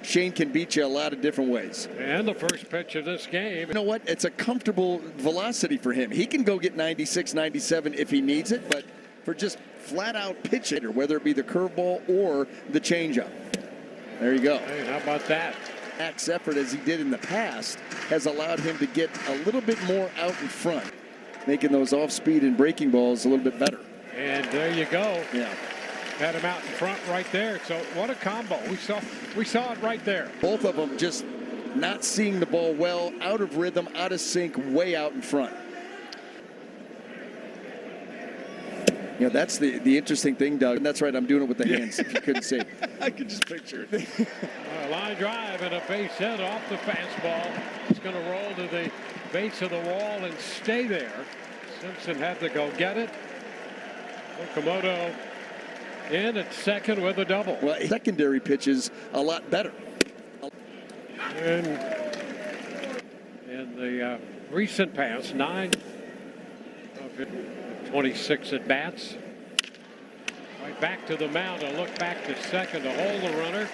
Shane can beat you a lot of different ways. And the first pitch of this game. You know what? It's a comfortable velocity for him. He can go get 96, 97 if he needs it, but for just flat-out pitching, whether it be the curveball or the changeup. There you go. Hey, how about that? Max effort as he did in the past has allowed him to get a little bit more out in front, making those off-speed and breaking balls a little bit better. And there you go. Yeah. Had him out in front right there. So what a combo. We saw it right there. Both of them just not seeing the ball well, out of rhythm, out of sync, way out in front. You know, that's the interesting thing, Doug. And that's right, I'm doing it with the hands, if you couldn't see. I could just picture it. A line drive and a base hit off the fastball. It's going to roll to the base of the wall and stay there. Simpson had to go get it. Okamoto in at second with a double. Well, secondary pitch is a lot better. And in the recent past, 9 of 26 at bats. Right back to the mound, a look back to second to hold the runner,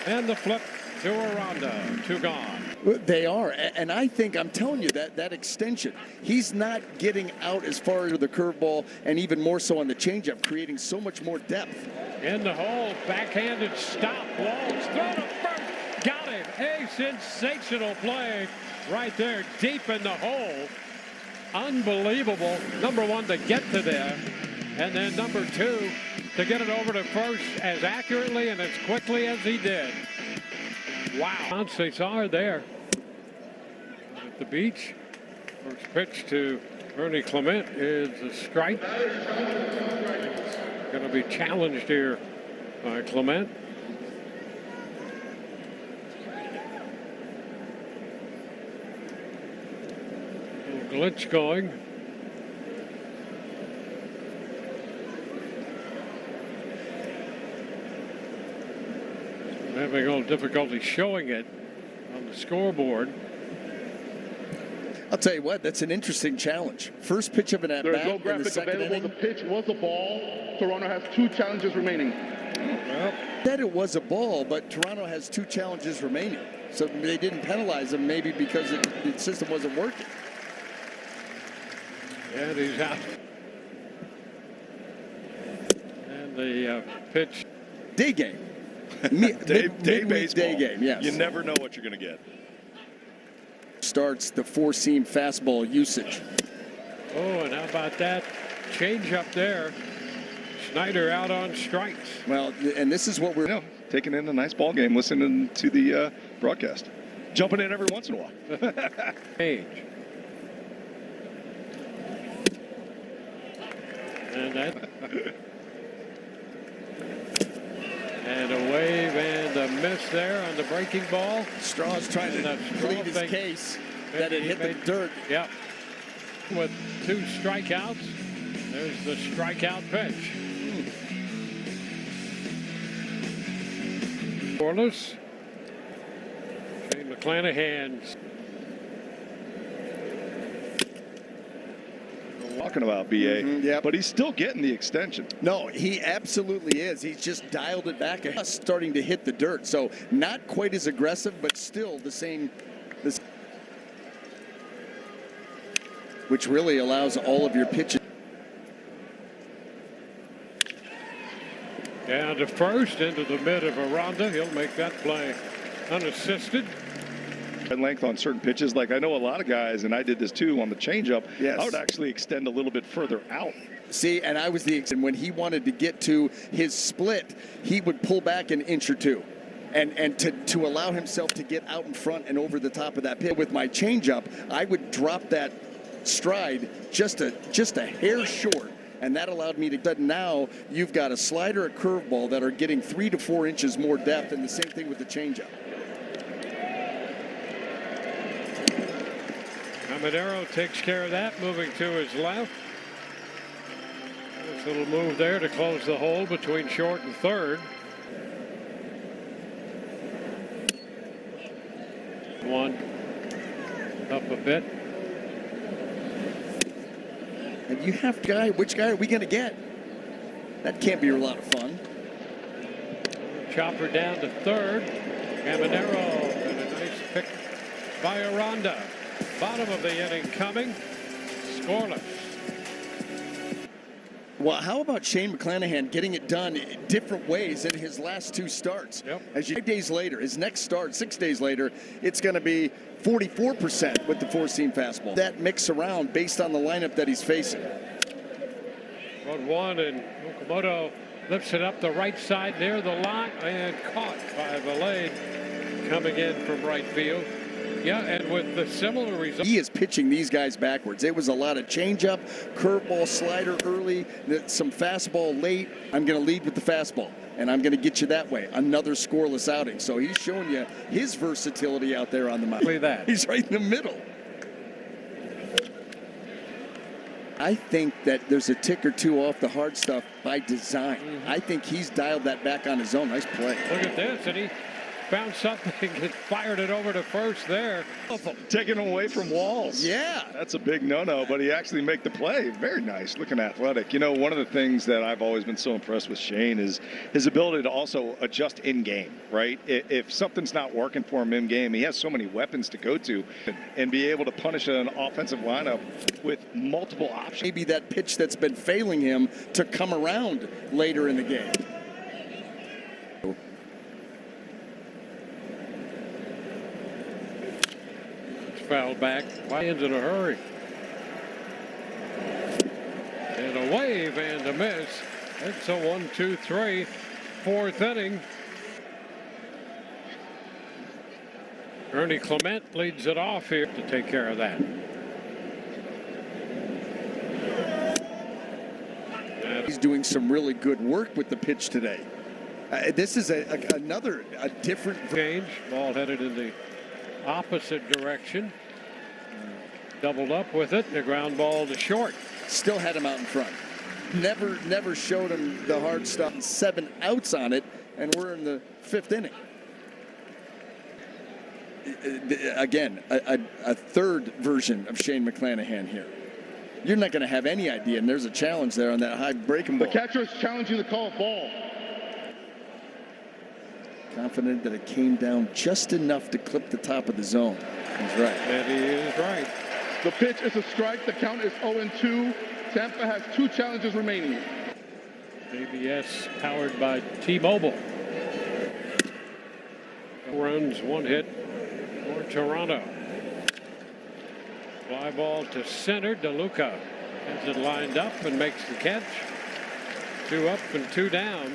and the flip to Aranda, 2 gone. They are, and I think, I'm telling you, that extension, he's not getting out as far as the curveball, and even more so on the changeup, creating so much more depth. In the hole, backhanded stop, Walls, throw to first, got it. A sensational play right there, deep in the hole. Unbelievable. Number one, to get to there, and then number 2, to get it over to first as accurately and as quickly as he did. Wow. Cesar there at the beach. First pitch to Ernie Clement is a strike. Going to be challenged here by Clement. Glitch going. I'm having a little difficulty showing it on the scoreboard. I'll tell you what, that's an interesting challenge. First pitch of an at-bat. There's no graphic available. The pitch was a ball. Toronto has 2 challenges remaining. Well, that it was a ball, but Toronto has 2 challenges remaining. So they didn't penalize him, maybe because the system wasn't working. And he's out. And the pitch. Day game. Day baseball. Day game, yes. You never know what you're going to get. Starts the 4-seam fastball usage. Oh, and how about that change up there? Schneider out on strikes. Well, and this is what we're taking in a nice ball game, listening to the broadcast. Jumping in every once in a while. Page. And that. And a wave and a miss there on the breaking ball. Straw's trying to plead his case that it hit the dirt. Yep. With 2 strikeouts, there's the strikeout pitch. Scoreless. Shane McClanahan's. Talking about BA, yep. But he's still getting the extension. No, he absolutely is. He's just dialed it back, starting to hit the dirt. So not quite as aggressive, but still the same. Which really allows all of your pitches. Down to first, into the mid of Aranda. He'll make that play unassisted. Length on certain pitches, like I know a lot of guys, and I did this too on the changeup. Yes. I would actually extend a little bit further out. See, and I was and when he wanted to get to his split, he would pull back an inch or 2, and to allow himself to get out in front and over the top of that pit. With my changeup, I would drop that stride just a hair short. And that allowed me to. Now you've got a slider, a curveball that are getting 3 to 4 inches more depth, and the same thing with the changeup. Caminero takes care of that, moving to his left. Nice little move there to close the hole between short and third. 1 up a bit. And you have which guy are we going to get? That can't be a lot of fun. Chopper down to third. Caminero picked by Aranda. Bottom of the inning coming. Scoreless. Well, how about Shane McClanahan getting it done different ways in his last two starts? Yep. As 5 days later, his next start, 6 days later, it's going to be 44% with the four-seam fastball. That mix around based on the lineup that he's facing. 1-1, and Okamoto lifts it up the right side near the line and caught by Valade coming in from right field. Yeah, and with the similar result. He is pitching these guys backwards. It was a lot of changeup, curveball, slider early, some fastball late. I'm going to lead with the fastball, and I'm going to get you that way. Another scoreless outing. So he's showing you his versatility out there on the mound. Play that. He's right in the middle. I think that there's a tick or two off the hard stuff by design. I think he's dialed that back on his own. Nice play. Look at this, and he found something and fired it over to first there. Taken away from Walls. Yeah. That's a big no-no, but he actually made the play. Very nice, looking athletic. You know, one of the things that I've always been so impressed with Shane is his ability to also adjust in-game, right? If something's not working for him in-game, he has so many weapons to go to and be able to punish an offensive lineup with multiple options. Maybe that pitch that's been failing him to come around later in the game. Fouled back. Lions in a hurry. And a wave and a miss. It's a 1-2-3. Fourth inning. Ernie Clement leads it off here to take care of that. He's doing some really good work with the pitch today. This is another different Change. Ball headed in the opposite direction. Doubled up with it. The ground ball to short. Still had him out in front. Never showed him the hard stuff. 7 outs on it, and we're in the 5th inning. Again, a third version of Shane McClanahan here. You're not going to have any idea, and there's a challenge there on that high breaking ball. The catcher is challenging the call of ball. Confident that it came down just enough to clip the top of the zone. He's right. And he is right. The pitch is a strike. The count is 0-2. Tampa has 2 challenges remaining. ABS powered by T-Mobile. Runs, 1 hit for Toronto. Fly ball to center. DeLuca has it lined up and makes the catch. 2 up and 2 down.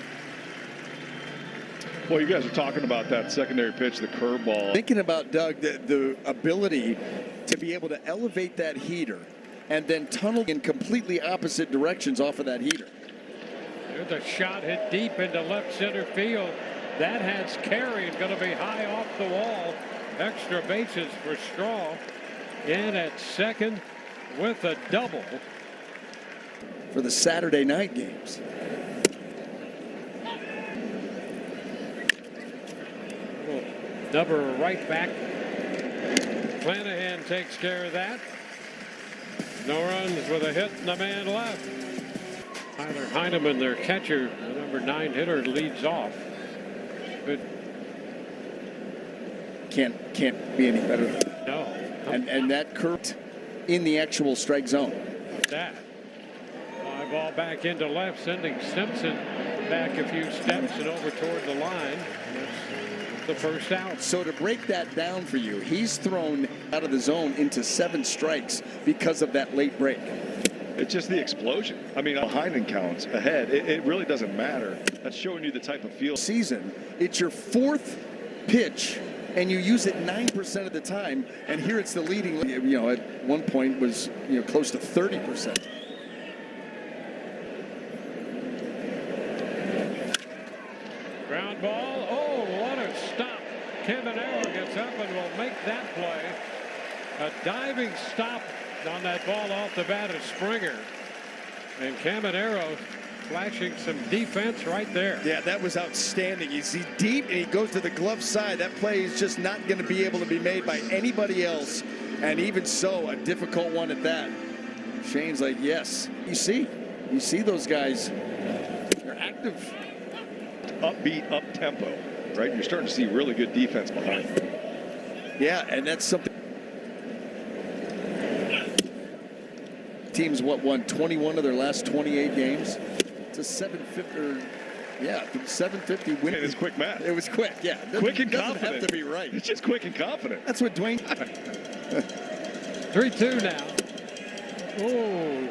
Well, you guys are talking about that secondary pitch, the curveball. Thinking about, Doug, the ability to be able to elevate that heater and then tunnel in completely opposite directions off of that heater. There's a shot hit deep into left center field. That has carry and going to be high off the wall. Extra bases for Straw. In at second with a double. For the Saturday night games. Number right back. McClanahan takes care of that. No runs with a hit and a man left. Tyler Heineman, their catcher, the number 9 hitter, leads off. Good. Can't be any better. No. And that curved in the actual strike zone. That. Fly ball back into left, sending Simpson back a few steps and over toward the line. That's the first out. So to break that down for you, he's thrown out of the zone into 7 strikes because of that late break. It's just the explosion. I mean, behind and counts, ahead, it really doesn't matter. That's showing you the type of feel. Season, it's your 4th pitch, and you use it 9% of the time, and here it's the leading, at one point was, close to 30%. Ground ball. Oh, what a stop. Caminero gets up and will make that play. A diving stop on that ball off the bat of Springer. And Caminero flashing some defense right there. Yeah, that was outstanding. He's deep and he goes to the glove side. That play is just not going to be able to be made by anybody else. And even so, a difficult one at that. Shane's like, yes. You see those guys. They're active. Upbeat, up tempo, right? You're starting to see really good defense behind. Yeah, and that's something. Teams won 21 of their last 28 games. It's a 750 win. It's quick math. It was quick, yeah. Quick and doesn't confident. have to be right. It's just quick and confident. That's what Dwayne. 3-2 now. Oh,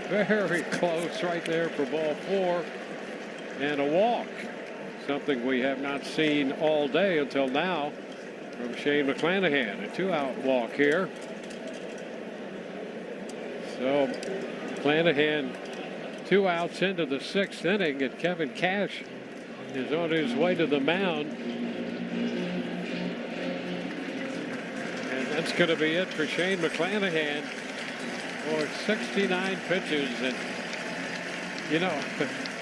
very close right there for ball 4 and a walk. Something we have not seen all day until now from Shane McClanahan. A 2-out walk here. So McClanahan 2 outs into the 6th inning, and Kevin Cash is on his way to the mound. And that's going to be it for Shane McClanahan for 69 pitches. And, you know,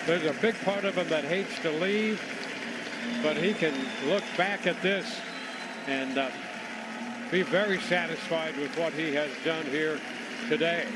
there's a big part of him that hates to leave, but he can look back at this and be very satisfied with what he has done here today.